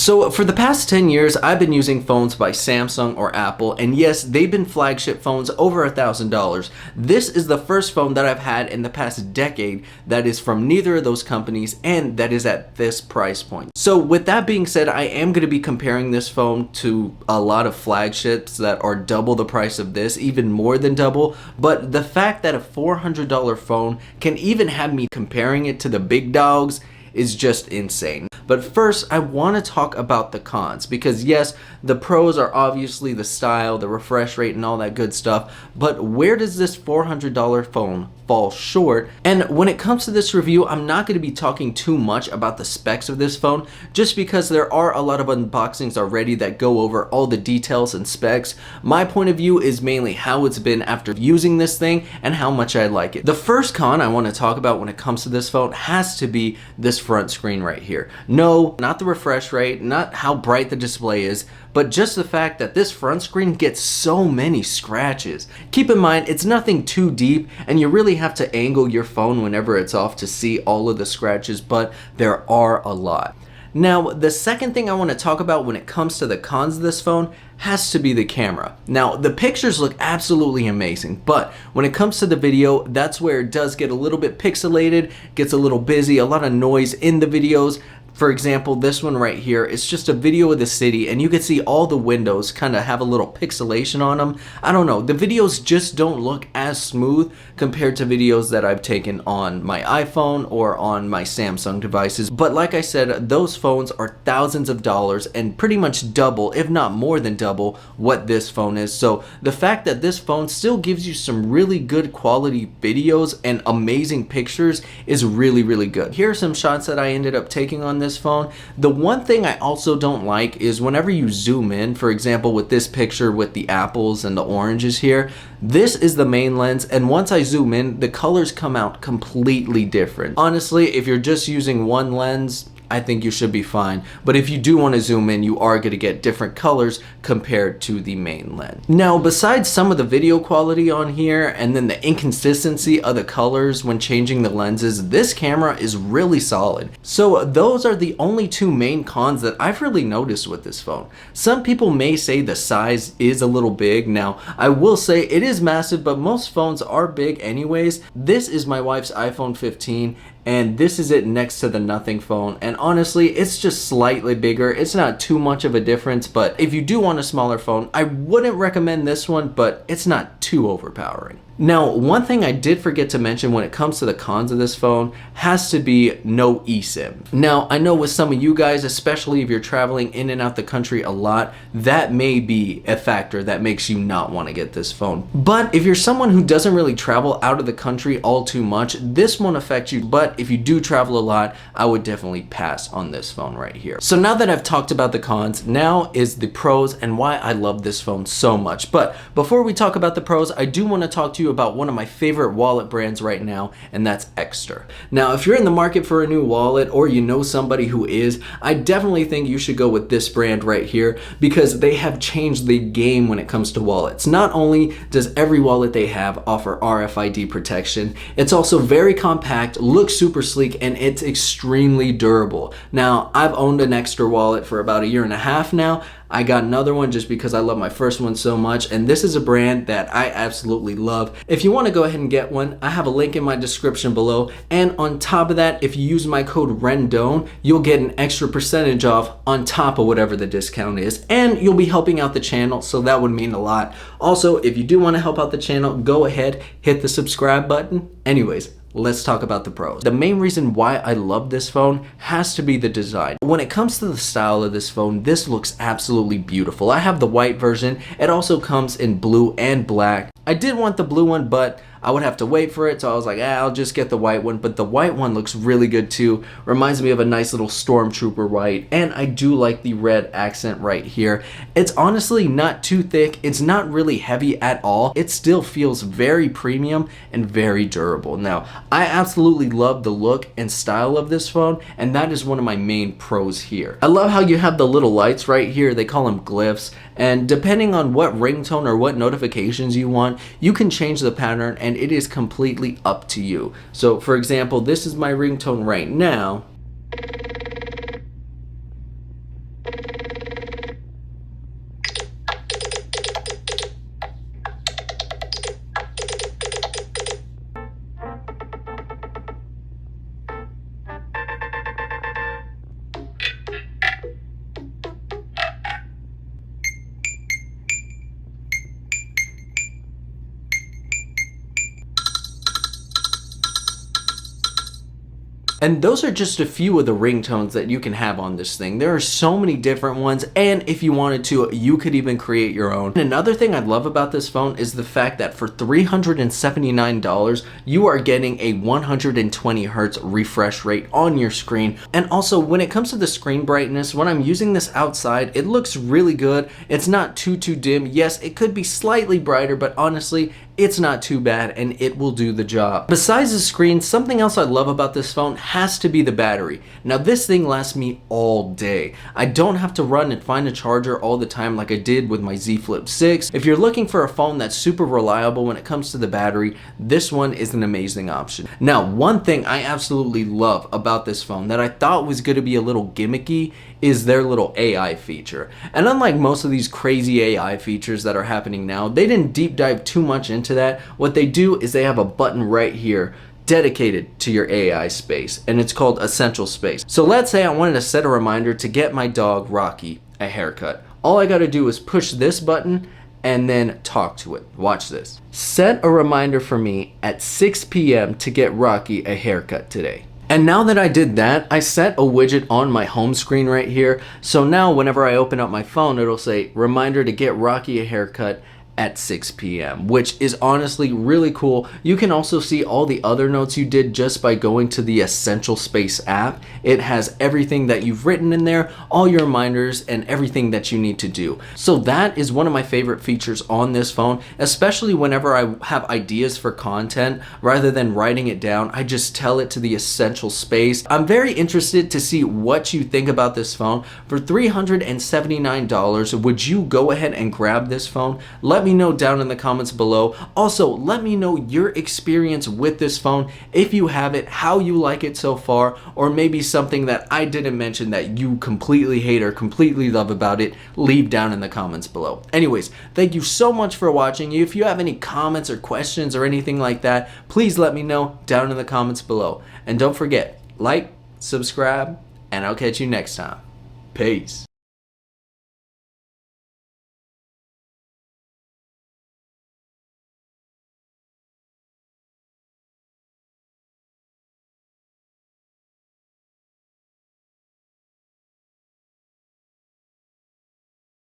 So for the past 10 years, I've been using phones by Samsung or Apple, and yes, they've been flagship phones over $1,000. This is the first phone that I've had in the past decade that is from neither of those companies and that is at this price point. So with that being said, I am going to be comparing this phone to a lot of flagships that are double the price of this, even more than double, but the fact that a $400 phone can even have me comparing it to the big dogs is just insane. But first, I want to talk about the cons, because yes, the pros are obviously the style, the refresh rate, and all that good stuff, but where does this $400 phone fall short? And when it comes to this review, I'm not going to be talking too much about the specs of this phone, just because there are a lot of unboxings already that go over all the details and specs. My point of view is mainly how it's been after using this thing and how much I like it. The first con I want to talk about when it comes to this phone has to be this front screen right here. No, not the refresh rate, not how bright the display is, but just the fact that this front screen gets so many scratches. Keep in mind, it's nothing too deep, and you really have to angle your phone whenever it's off to see all of the scratches, but there are a lot. Now, the second thing I want to talk about when it comes to the cons of this phone has to be the camera. Now, the pictures look absolutely amazing, but when it comes to the video, that's where it does get a little bit pixelated, gets a little busy, a lot of noise in the videos. For example, this one right here, it's just a video of the city and you can see all the windows kind of have a little pixelation on them. I don't know, the videos just don't look as smooth compared to videos that I've taken on my iPhone or on my Samsung devices. But like I said, those phones are thousands of dollars and pretty much double, if not more than double, what this phone is. So the fact that this phone still gives you some really good quality videos and amazing pictures is really, really good. Here are some shots that I ended up taking on this phone. The one thing I also don't like is whenever you zoom in, for example with this picture with the apples and the oranges here, this is the main lens, and once I zoom in, the colors come out completely different. Honestly, if you're just using one lens, I think you should be fine. But if you do want to zoom in, you are going to get different colors compared to the main lens. Now, besides some of the video quality on here and then the inconsistency of the colors when changing the lenses, this camera is really solid. So those are the only two main cons that I've really noticed with this phone. Some people may say the size is a little big. Now, I will say it is massive, but most phones are big anyways. This is my wife's iPhone 15. And this is it next to the Nothing phone, and honestly it's just slightly bigger. It's not too much of a difference, but if you do want a smaller phone, I wouldn't recommend this one, but it's not too overpowering. Now, one thing I did forget to mention when it comes to the cons of this phone has to be no eSIM. Now, I know with some of you guys, especially if you're traveling in and out the country a lot, that may be a factor that makes you not want to get this phone. But if you're someone who doesn't really travel out of the country all too much, this won't affect you. But if you do travel a lot, I would definitely pass on this phone right here. So now that I've talked about the cons, now is the pros and why I love this phone so much. But before we talk about the pros, I do want to talk to you about one of my favorite wallet brands right now, and that's Extra. Now, if you're in the market for a new wallet or you know somebody who is, I definitely think you should go with this brand right here, because they have changed the game when it comes to wallets. Not only does every wallet they have offer RFID protection, it's also very compact, looks super sleek, and it's extremely durable. Now, I've owned an Extra wallet for about 1.5 years now. I got another one just because I love my first one so much, and this is a brand that I absolutely love. If you want to go ahead and get one, I have a link in my description below, and on top of that, if you use my code Rendon, you'll get an extra percentage off on top of whatever the discount is, and you'll be helping out the channel, so that would mean a lot. Also, if you do want to help out the channel, go ahead, hit the subscribe button. Anyways, let's talk about the pros. The main reason why I love this phone has to be the design. When it comes to the style of this phone, this looks absolutely beautiful. I have the white version. It also comes in blue and black. I did want the blue one, but I would have to wait for it, so I was like, I'll just get the white one. But the white one looks really good too. Reminds me of a nice little stormtrooper white, and I do like the red accent right here. It's honestly not too thick. It's not really heavy at all. It still feels very premium and very durable. Now, I absolutely love the look and style of this phone, and that is one of my main pros here. I love how you have the little lights right here. They call them glyphs, and depending on what ringtone or what notifications you want, you can change the pattern, and it is completely up to you. So for example, this is my ringtone right now. And those are just a few of the ringtones that you can have on this thing. There are so many different ones, and if you wanted to, you could even create your own. And another thing I love about this phone is the fact that for $379, you are getting a 120 hertz refresh rate on your screen. And also, when it comes to the screen brightness, when I'm using this outside, it looks really good. It's not too dim. Yes, it could be slightly brighter, but honestly, it's not too bad and it will do the job. Besides the screen, something else I love about this phone has to be the battery. Now this thing lasts me all day. I don't have to run and find a charger all the time like I did with my Z Flip 6. If you're looking for a phone that's super reliable when it comes to the battery, this one is an amazing option. Now, one thing I absolutely love about this phone that I thought was going to be a little gimmicky is their little AI feature. And unlike most of these crazy AI features that are happening now, they didn't deep dive too much into that. What they do is they have a button right here dedicated to your AI space, and it's called Essential Space. So let's say I wanted to set a reminder to get my dog Rocky a haircut. All I gotta do is push this button and then talk to it. Watch this. Set a reminder for me at 6 p.m. to get Rocky a haircut today. And now that I did that, I set a widget on my home screen right here. So now whenever I open up my phone, it'll say, reminder to get Rocky a haircut at 6 p.m., which is honestly really cool. You can also see all the other notes you did just by going to the Essential Space app. It has everything that you've written in there, all your reminders, and everything that you need to do. So that is one of my favorite features on this phone, especially whenever I have ideas for content. Rather than writing it down, I just tell it to the Essential Space. I'm very interested to see what you think about this phone. For $379, would you go ahead and grab this phone? Let me know down in the comments below. Also, let me know your experience with this phone, if you have it, how you like it so far, or maybe something that I didn't mention that you completely hate or completely love about it. Leave down in the comments below. Anyways, thank you so much for watching. If you have any comments or questions or anything like that, please let me know down in the comments below. And don't forget, like, subscribe, and I'll catch you next time. Peace.